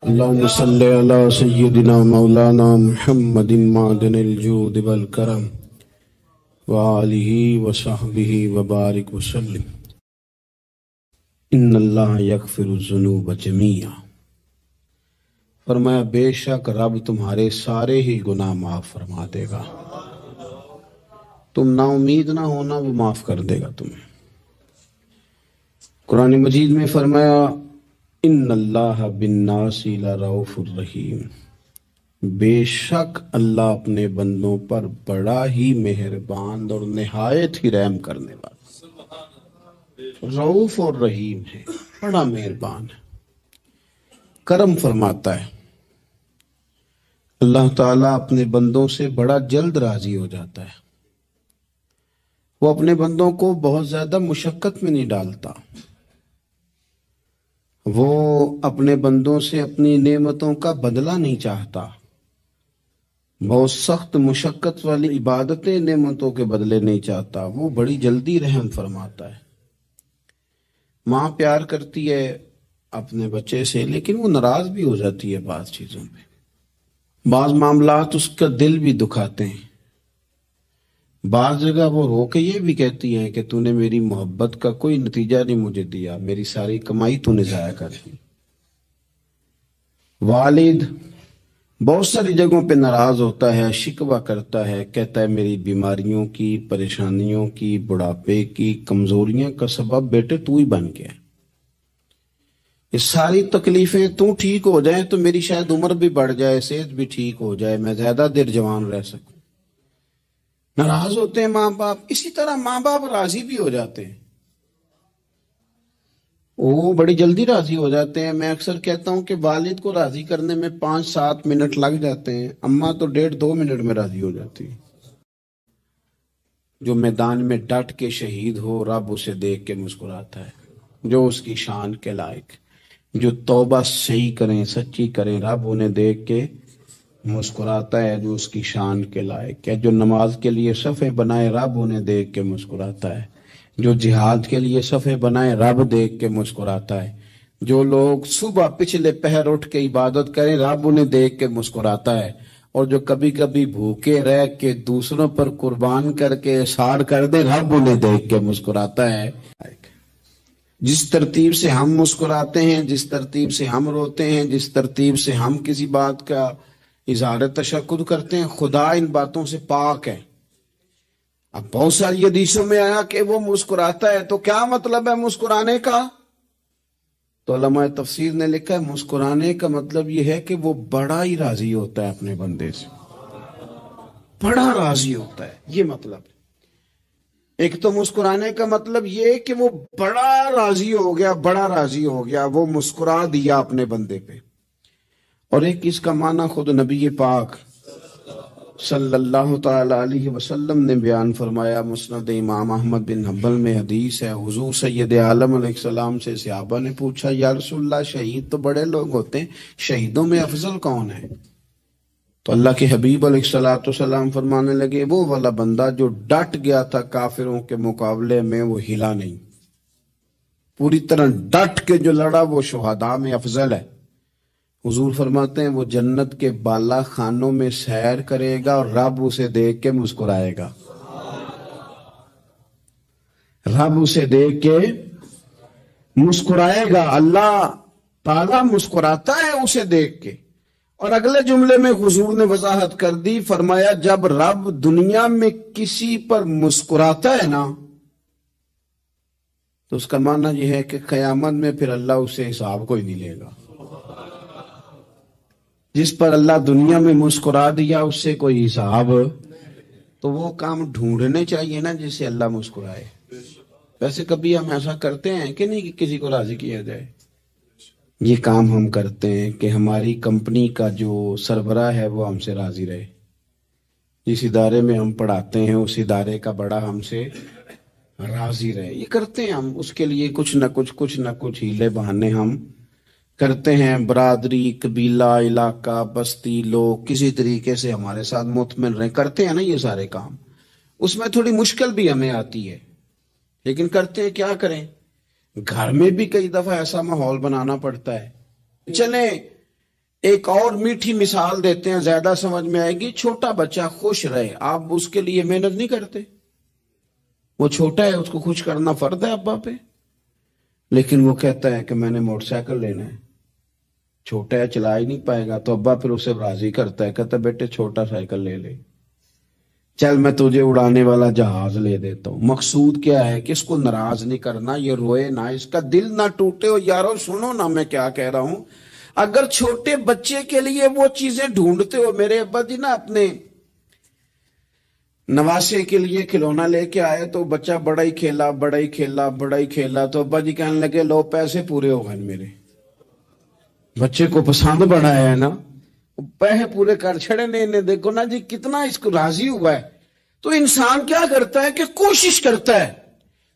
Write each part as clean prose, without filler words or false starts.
اللهم صل على سيدنا مولانا محمد معدن الجود والكرم وآلہ وصحبہ وبارک وسلم۔ ان اللہ یغفر الذنوب جمیعا، فرمایا بے شک رب تمہارے سارے ہی گناہ معاف فرما دے گا، تم نا امید نہ ہونا، وہ معاف کر دے گا تمہیں۔ قرآن مجید میں فرمایا ان اللہ بالناس لرؤوف الرحیم، بے شک اللہ اپنے بندوں پر بڑا ہی مہربان اور نہایت ہی رحم کرنے والا، رؤوف اور رحیم ہے، بڑا مہربان ہے، کرم فرماتا ہے۔ اللہ تعالیٰ اپنے بندوں سے بڑا جلد راضی ہو جاتا ہے، وہ اپنے بندوں کو بہت زیادہ مشقت میں نہیں ڈالتا، وہ اپنے بندوں سے اپنی نعمتوں کا بدلہ نہیں چاہتا، بہت سخت مشقت والی عبادتیں نعمتوں کے بدلے نہیں چاہتا، وہ بڑی جلدی رحم فرماتا ہے۔ ماں پیار کرتی ہے اپنے بچے سے، لیکن وہ ناراض بھی ہو جاتی ہے بعض چیزوں پہ، بعض معاملات اس کا دل بھی دکھاتے ہیں، بعض جگہ وہ رو کے یہ بھی کہتی ہیں کہ تو نے میری محبت کا کوئی نتیجہ نہیں مجھے دیا، میری ساری کمائی تو نے ضائع کر دی۔ والد بہت ساری جگہوں پہ ناراض ہوتا ہے، شکوہ کرتا ہے، کہتا ہے میری بیماریوں کی، پریشانیوں کی، بڑھاپے کی، کمزوریاں کا سبب بیٹے تو ہی بن گیا، یہ ساری تکلیفیں تو ٹھیک ہو جائیں تو میری شاید عمر بھی بڑھ جائے، صحت بھی ٹھیک ہو جائے، میں زیادہ دیر جوان رہ سکوں۔ ناراض ہوتے ہیں ماں باپ، اسی طرح ماں باپ راضی بھی ہو جاتے ہیں، وہ بڑی جلدی راضی ہو جاتے ہیں۔ میں اکثر کہتا ہوں کہ والد کو راضی کرنے میں 5-7 منٹ لگ جاتے ہیں، اماں تو 1.5-2 منٹ میں راضی ہو جاتی ہے۔ جو میدان میں ڈٹ کے شہید ہو، رب اسے دیکھ کے مسکراتا ہے، جو اس کی شان کے لائق، جو توبہ صحیح کریں، سچی کریں، رب انہیں دیکھ کے مسکراتا ہے، جو اس کی شان کے لائق ہے۔ جو نماز کے لیے صفیں بنائے، رب انہیں دیکھ کے مسکراتا ہے، جو جہاد کے لیے صفیں بنائے، رب دیکھ کے مسکراتا ہے۔ جو لوگ صبح پچھلے پہر اٹھ کے عبادت کریں، رب انہیں دیکھ کے مسکراتا ہے، اور جو کبھی کبھی بھوکے رہ کے دوسروں پر قربان کر کے احسان کر دے، رب انہیں دیکھ کے مسکراتا ہے۔ جس ترتیب سے ہم مسکراتے ہیں، جس ترتیب سے ہم روتے ہیں، جس ترتیب سے ہم کسی بات کا اظہار تشکر کرتے ہیں، خدا ان باتوں سے پاک ہے۔ اب بہت ساری حدیثوں میں آیا کہ وہ مسکراتا ہے، تو کیا مطلب ہے مسکرانے کا؟ تو علماء تفسیر نے لکھا ہے مسکرانے کا مطلب یہ ہے کہ وہ بڑا ہی راضی ہوتا ہے اپنے بندے سے، بڑا راضی ہوتا ہے، یہ مطلب ہے۔ ایک تو مسکرانے کا مطلب یہ کہ وہ بڑا راضی ہو گیا، بڑا راضی ہو گیا، وہ مسکرا دیا اپنے بندے پہ۔ اور ایک اس کا معنی خود نبی پاک صلی اللہ تعالی علیہ وسلم نے بیان فرمایا، مسند امام احمد بن حنبل میں حدیث ہے، حضور سید عالم علیہ السلام سے صحابہ نے پوچھا یا رسول اللہ شہید تو بڑے لوگ ہوتے ہیں، شہیدوں میں افضل کون ہے؟ تو اللہ کے حبیب علیہ السلام فرمانے لگے وہ والا بندہ جو ڈٹ گیا تھا کافروں کے مقابلے میں، وہ ہلا نہیں، پوری طرح ڈٹ کے جو لڑا وہ شہداء میں افضل ہے۔ حضور فرماتے ہیں وہ جنت کے بالا خانوں میں سیر کرے گا اور رب اسے دیکھ کے مسکرائے گا، رب اسے دیکھ کے مسکرائے گا، اللہ تعالیٰ مسکراتا ہے اسے دیکھ کے۔ اور اگلے جملے میں حضور نے وضاحت کر دی، فرمایا جب رب دنیا میں کسی پر مسکراتا ہے نا، تو اس کا معنی یہ ہے کہ قیامت میں پھر اللہ اسے حساب کوئی نہیں لے گا۔ جس پر اللہ دنیا میں مسکرا دیا اس سے کوئی حساب، تو وہ کام ڈھونڈنے چاہیے نا جس سے اللہ مسکرائے۔ ویسے کبھی ہم ایسا کرتے ہیں کہ نہیں کہ کسی کو راضی کیا جائے؟ یہ کام ہم کرتے ہیں کہ ہماری کمپنی کا جو سربراہ ہے وہ ہم سے راضی رہے، جس ادارے میں ہم پڑھاتے ہیں اس ادارے کا بڑا ہم سے راضی رہے، یہ کرتے ہیں ہم۔ اس کے لیے کچھ نہ کچھ ہیلے بہانے ہم کرتے ہیں، برادری، قبیلہ، علاقہ، بستی، لوگ کسی طریقے سے ہمارے ساتھ مطمئن رہیں، کرتے ہیں نا یہ سارے کام۔ اس میں تھوڑی مشکل بھی ہمیں آتی ہے، لیکن کرتے ہیں، کیا کریں۔ گھر میں بھی کئی دفعہ ایسا ماحول بنانا پڑتا ہے، چلیں ایک اور میٹھی مثال دیتے ہیں، زیادہ سمجھ میں آئے گی۔ چھوٹا بچہ خوش رہے، آپ اس کے لیے محنت نہیں کرتے؟ وہ چھوٹا ہے، اس کو خوش کرنا فرض ہے ابا پہ، لیکن وہ کہتا ہے کہ میں نے موٹر سائیکل لینا ہے، چھوٹا ہے چلا ہی نہیں پائے گا، تو ابا پھر اسے راضی کرتا ہے، کہتا ہے بیٹے چھوٹا سائیکل لے لے، چل میں تجھے اڑانے والا جہاز لے دیتا ہوں۔ مقصود کیا ہے کہ اس کو ناراض نہیں کرنا، یہ روئے نہ، اس کا دل نہ ٹوٹے۔ اور یارو سنو نا میں کیا کہہ رہا ہوں، اگر چھوٹے بچے کے لیے وہ چیزیں ڈھونڈتے ہو، میرے ابا جی نا اپنے نواسے کے لیے کھلونا لے کے آئے تو بچہ بڑا ہی کھیلا بڑا ہی کھیلا بڑا ہی کھیلا، تو ابا جی کہنے لگے لو پیسے پورے ہو گئے، میرے بچے کو پسند بڑا ہے نا، پیسے پورے کر چھڑے نے، دیکھو نا جی کتنا اس کو راضی ہوا ہے۔ تو انسان کیا کرتا ہے کہ کوشش کرتا ہے،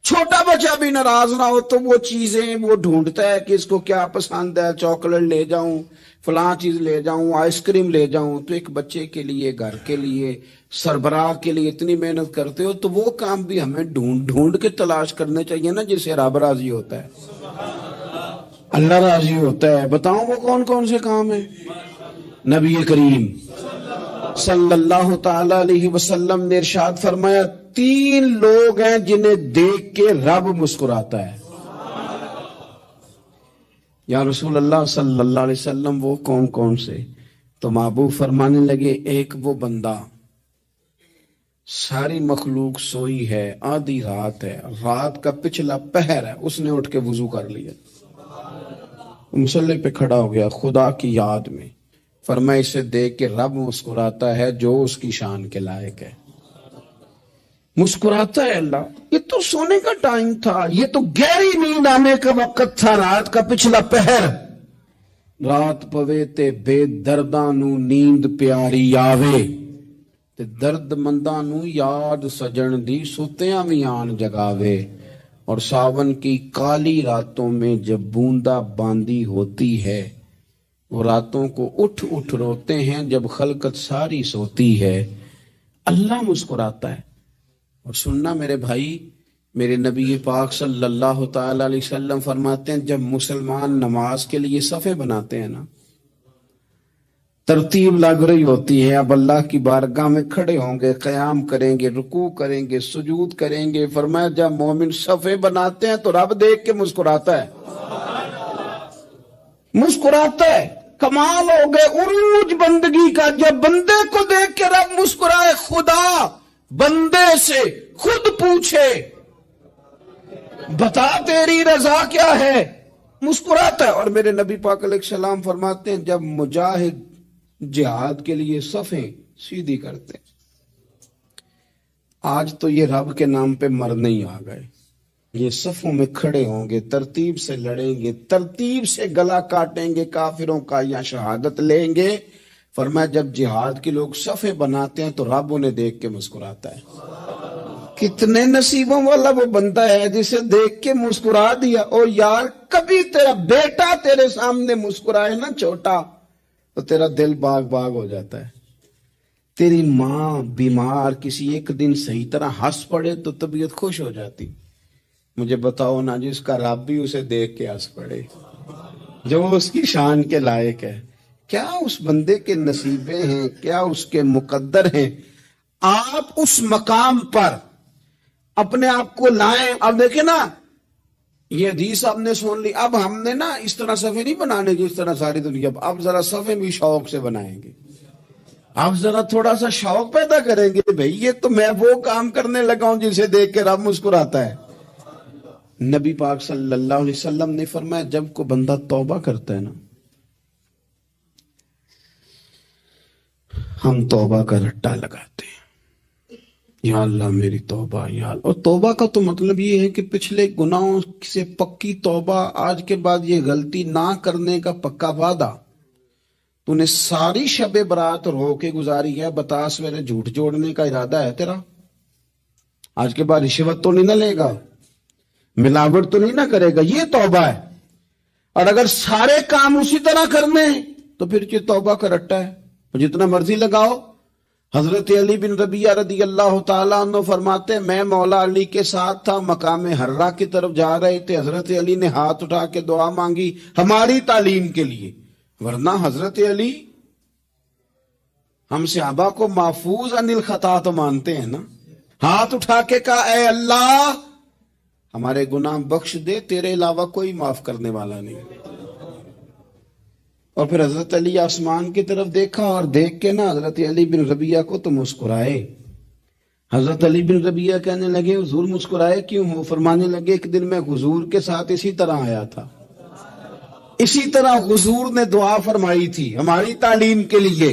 چھوٹا بچہ بھی ناراض نہ ہو تو وہ چیزیں وہ ڈھونڈتا ہے کہ اس کو کیا پسند ہے، چاکلیٹ لے جاؤں، فلاں چیز لے جاؤں، آئس کریم لے جاؤں۔ تو ایک بچے کے لیے، گھر کے لیے، سربراہ کے لیے اتنی محنت کرتے ہو، تو وہ کام بھی ہمیں ڈھونڈ کے تلاش کرنے چاہیے نا، جس سے رب راضی ہوتا ہے، اللہ راضی ہوتا ہے۔ بتاؤں وہ کون کون سے کام ہیں؟ نبی کریم صلی اللہ تعالی علیہ وسلم نے ارشاد فرمایا 3 لوگ ہیں جنہیں دیکھ کے رب مسکراتا ہے۔ یا رسول اللہ صلی اللہ علیہ وسلم وہ کون کون سے؟ تو محبوب فرمانے لگے ایک وہ بندہ ساری مخلوق سوئی ہے، آدھی رات ہے، رات کا پچھلا پہر ہے، اس نے اٹھ کے وضو کر لیا، مصلی پہ کھڑا ہو گیا خدا کی یاد میں، فرمایا اسے دیکھ کے رب مسکراتا ہے جو اس کی شان کے لائق ہے، مسکراتا ہے اللہ۔ یہ تو سونے کا ٹائم تھا، یہ تو گہری نیند آنے کا وقت تھا، رات کا پچھلا پہر، رات پوے تے بے درداں نو نیند پیاری آوے تے درد منداں نو یاد سجن دی ستیاں وی آن جگاوے، اور ساون کی کالی راتوں میں جب بوندا باندی ہوتی ہے، وہ راتوں کو اٹھ اٹھ روتے ہیں جب خلقت ساری سوتی ہے، اللہ مسکراتا ہے۔ اور سننا میرے بھائی، میرے نبی پاک صلی اللہ تعالی علیہ وسلم فرماتے ہیں جب مسلمان نماز کے لیے صفیں بناتے ہیں نا، ترتیب لگ رہی ہوتی ہے، اب اللہ کی بارگاہ میں کھڑے ہوں گے، قیام کریں گے، رکوع کریں گے، سجود کریں گے، فرمایا جب مومن صفیں بناتے ہیں تو رب دیکھ کے مسکراتا ہے، مسکراتا ہے۔ کمال ہو گئے عروج بندگی کا، جب بندے کو دیکھ کے رب مسکرائے، خدا بندے سے خود پوچھے بتا تیری رضا کیا ہے، مسکراتا ہے۔ اور میرے نبی پاک علیہ السلام فرماتے ہیں جب مجاہد جہاد کے لیے صفیں سیدھی کرتے ہیں، آج تو یہ رب کے نام پہ مرنے ہی آ گئے، یہ صفوں میں کھڑے ہوں گے، ترتیب سے لڑیں گے، ترتیب سے گلا کاٹیں گے کافروں کا یا شہادت لیں گے۔ فرمایا جب جہاد کے لوگ صفیں بناتے ہیں تو رب انہیں دیکھ کے مسکراتا ہے۔ کتنے نصیبوں والا وہ بندہ ہے جسے دیکھ کے مسکرا دیا۔ اور یار کبھی تیرا بیٹا تیرے سامنے مسکرائے نا چھوٹا، تو تیرا دل باغ باغ ہو جاتا ہے۔ تیری ماں بیمار کسی ایک دن صحیح طرح ہنس پڑے تو طبیعت خوش ہو جاتی۔ مجھے بتاؤ نا جس کا رب بھی اسے دیکھ کے ہنس پڑے، جو اس کی شان کے لائق ہے، کیا اس بندے کے نصیبیں ہیں، کیا اس کے مقدر ہیں۔ آپ اس مقام پر اپنے آپ کو لائیں۔ اب دیکھیں نا یہ حدیث آپ نے سن لی، اب ہم نے نا اس طرح صفحے نہیں بنانے جس طرح ساری دنیا، اب ذرا صفحے بھی شوق سے بنائیں گے، اب ذرا تھوڑا سا شوق پیدا کریں گے، بھئی یہ تو میں وہ کام کرنے لگا ہوں جسے دیکھ کے رب مسکراتا ہے۔ نبی پاک صلی اللہ علیہ وسلم نے فرمایا جب کو بندہ توبہ کرتا ہے نا، ہم توبہ کا رٹا لگاتے ہیں، یا اللہ میری توبہ، یا اللہ۔ اور توبہ کا تو مطلب یہ ہے کہ پچھلے گناہوں سے پکی توبہ، آج کے بعد یہ غلطی نہ کرنے کا پکا وعدہ۔ تو نے ساری شب برات رو کے گزاری ہے، بتا سویرے جھوٹ جوڑنے کا ارادہ ہے تیرا؟ آج کے بعد رشوت تو نہیں نہ لے گا، ملاوٹ تو نہیں نہ کرے گا، یہ توبہ ہے۔ اور اگر سارے کام اسی طرح کرنے ہیں تو پھر یہ توبہ کا رٹا ہے، جتنا مرضی لگاؤ۔ حضرت علی بن ربیعہ رضی اللہ تعالیٰ عنہ فرماتے ہیں میں مولا علی کے ساتھ تھا، مقام حرہ کی طرف جا رہے تھے، حضرت علی نے ہاتھ اٹھا کے دعا مانگی ہماری تعلیم کے لیے، ورنہ حضرت علی ہم صحابہ کو محفوظ عن الخطا تو مانتے ہیں نا. ہاتھ اٹھا کے کہا اے اللہ ہمارے گناہ بخش دے، تیرے علاوہ کوئی معاف کرنے والا نہیں. اور پھر حضرت علی آسمان کی طرف دیکھا اور دیکھ کے نا حضرت علی بن ربیعہ کو تو مسکرائے. حضرت علی بن ربیعہ کہنے لگے حضور مسکرائے کیوں ہو؟ فرمانے لگے ایک دن میں حضور کے ساتھ اسی طرح آیا تھا، اسی طرح حضور نے دعا فرمائی تھی ہماری تعلیم کے لیے،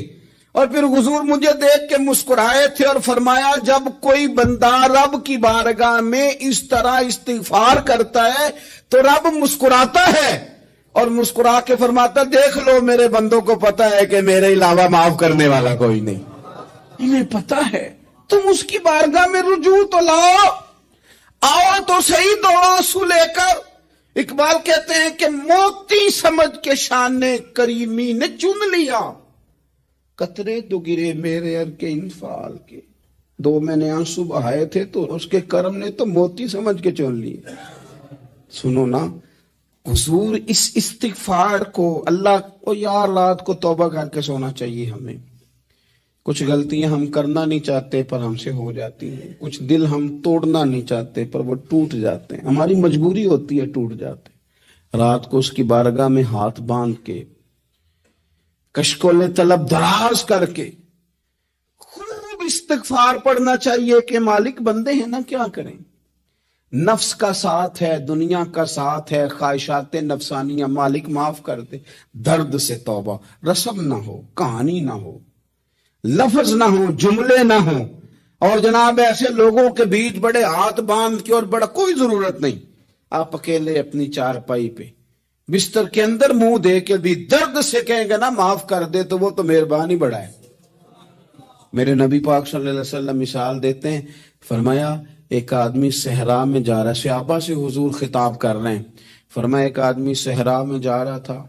اور پھر حضور مجھے دیکھ کے مسکرائے تھے اور فرمایا جب کوئی بندہ رب کی بارگاہ میں اس طرح استغفار کرتا ہے تو رب مسکراتا ہے، اور مسکرا کے فرماتا دیکھ لو میرے بندوں کو پتا ہے کہ میرے علاوہ معاف کرنے والا کوئی نہیں. انہیں پتا ہے، تم اس کی بارگاہ میں رجوع تو لاؤ، آؤ تو صحیح دو آنسو لے کر. اقبال کہتے ہیں کہ موتی سمجھ کے شان کریمی نے چن لیا، قطرے تو گرے میرے ار کے انفعال کے. دو میں نے آنسو بہائے تھے تو اس کے کرم نے تو موتی سمجھ کے چن لیے. سنو نا حضور اس استغفار کو اللہ کو یار رات کو توبہ کر کے سونا چاہیے. ہمیں کچھ غلطیاں ہم کرنا نہیں چاہتے پر ہم سے ہو جاتی ہیں، کچھ دل ہم توڑنا نہیں چاہتے پر وہ ٹوٹ جاتے ہیں، ہماری مجبوری ہوتی ہے ٹوٹ جاتے. رات کو اس کی بارگاہ میں ہاتھ باندھ کے کشکول طلب دراز کر کے خوب استغفار پڑھنا چاہیے کہ مالک بندے ہیں نا کیا کریں. نفس کا ساتھ ہے، دنیا کا ساتھ ہے، خواہشات نفسانیہ، مالک معاف کر دے. درد سے توبہ، رسم نہ ہو، کہانی نہ ہو، لفظ نہ ہو، جملے نہ ہو، اور جناب ایسے لوگوں کے بیچ بڑے ہاتھ باندھ کے اور بڑا کوئی ضرورت نہیں. آپ اکیلے اپنی چارپائی پہ بستر کے اندر منہ دے کے بھی درد سے کہیں گے نا معاف کر دے تو وہ تو مہربانی بڑا ہے. میرے نبی پاک صلی اللہ علیہ وسلم مثال دیتے ہیں، فرمایا ایک آدمی صحرا میں جا رہا ہے، صحابہ سے حضور خطاب کر رہے ہیں. فرمایا ایک آدمی صحرا میں جا رہا تھا،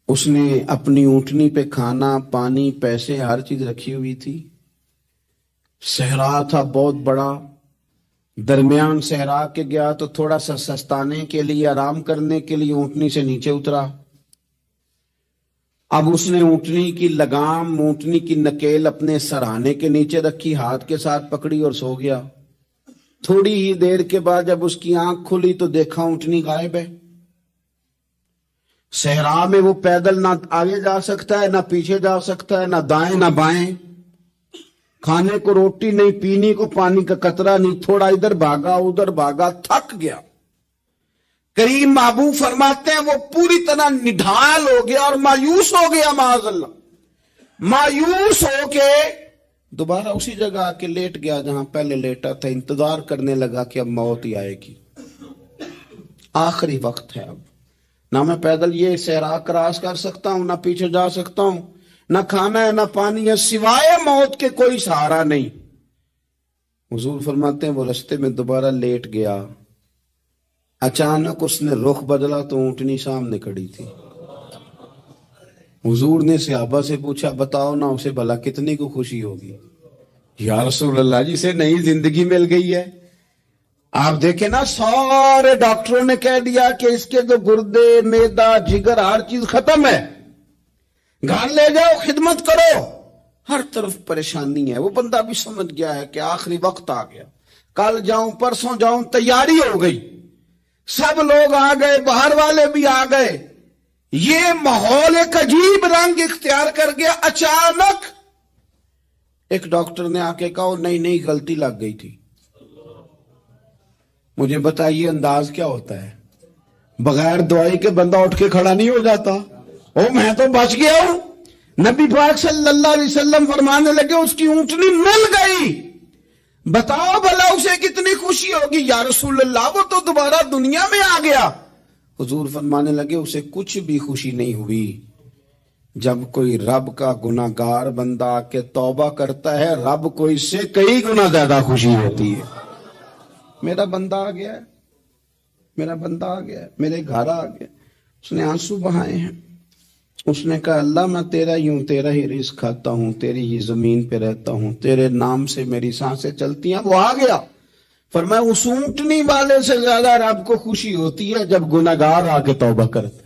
اس نے اپنی اونٹنی پہ کھانا پانی پیسے ہر چیز رکھی ہوئی تھی. صحرا تھا بہت بڑا، درمیان صحرا کے گیا تو تھوڑا سا سستانے کے لیے آرام کرنے کے لیے اونٹنی سے نیچے اترا. اب اس نے اونٹنی کی لگام، اونٹنی کی نکیل اپنے سرہانے کے نیچے رکھی، ہاتھ کے ساتھ پکڑی اور سو گیا. تھوڑی ہی دیر کے بعد جب اس کی آنکھ کھلی تو دیکھا اونٹنی غائب ہے. صحرا میں وہ پیدل نہ آگے جا سکتا ہے، نہ پیچھے جا سکتا ہے، نہ دائیں نہ بائیں. کھانے کو روٹی نہیں، پینے کو پانی کا قطرہ نہیں، تھوڑا ادھر بھاگا ادھر بھاگا، تھک گیا. کریم محبوب فرماتے ہیں وہ پوری طرح نڈھال ہو گیا اور مایوس ہو گیا. معاذ اللہ، مایوس ہو کے دوبارہ اسی جگہ آ کے لیٹ گیا جہاں پہلے لیٹا تھا. انتظار کرنے لگا کہ اب موت ہی آئے گی، آخری وقت ہے. اب نہ میں پیدل یہ صحرا کراس کر سکتا ہوں، نہ پیچھے جا سکتا ہوں، نہ کھانا ہے نہ پانی ہے، سوائے موت کے کوئی سہارا نہیں. حضور فرماتے ہیں وہ رستے میں دوبارہ لیٹ گیا. اچانک اس نے رخ بدلا تو اونٹنی سامنے کھڑی تھی. حضور نے صحابہ سے پوچھا بتاؤ نا اسے بھلا کتنی کو خوشی ہوگی؟ یا رسول اللہ جی سے نئی زندگی مل گئی ہے. آپ دیکھیں نا سارے ڈاکٹروں نے کہہ دیا کہ اس کے جو گردے میدا جگر ہر چیز ختم ہے، گھر لے جاؤ خدمت کرو. ہر طرف پریشانی ہے. وہ بندہ بھی سمجھ گیا ہے کہ آخری وقت آ گیا، کل جاؤں پرسوں جاؤں، تیاری ہو گئی. سب لوگ آ گئے، باہر والے بھی آ گئے. یہ ماحول ایک عجیب رنگ اختیار کر گیا. اچانک ایک ڈاکٹر نے آ کے کہا نہیں غلطی لگ گئی تھی. مجھے بتائیے انداز کیا ہوتا ہے؟ بغیر دوائی کے بندہ اٹھ کے کھڑا نہیں ہو جاتا. میں تو بچ گیا ہوں. نبی پاک صلی اللہ علیہ وسلم فرمانے لگے اس کی اونٹنی مل گئی. بتاؤ بھلا اسے کتنی خوشی ہوگی. یا رسول اللہ وہ تو دوبارہ دنیا میں آ گیا. حضور فرمانے لگے اسے کچھ بھی خوشی نہیں ہوئی. جب کوئی رب کا گناہگار بندہ آ کے توبہ کرتا ہے، رب کو اس سے کئی گنا زیادہ خوشی ہوتی ہے. میرا بندہ آ گیا ہے، میرا بندہ آ گیا ہے، میرے گھر آ گیا. اس نے آنسو بہائے ہیں. اس نے کہا اللہ میں تیرا ہی ہوں، تیرا ہی رزق کھاتا ہوں، تیری ہی زمین پہ رہتا ہوں، تیرے نام سے میری سانسیں چلتی ہیں. وہ آ گیا. فرمایا اس اونٹنی والے سے زیادہ رب کو خوشی ہوتی ہے جب گناہگار آ کے توبہ کرتے.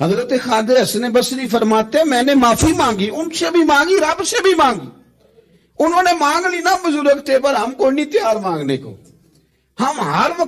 حضرت خواجہ حسن بصری فرماتے ہیں میں نے معافی مانگی، ان سے بھی مانگی، رب سے بھی مانگی. انہوں نے مانگ لی نا بزرگ تھے، پر ہم کو نہیں تیار مانگنے کو. ہم ہر وقت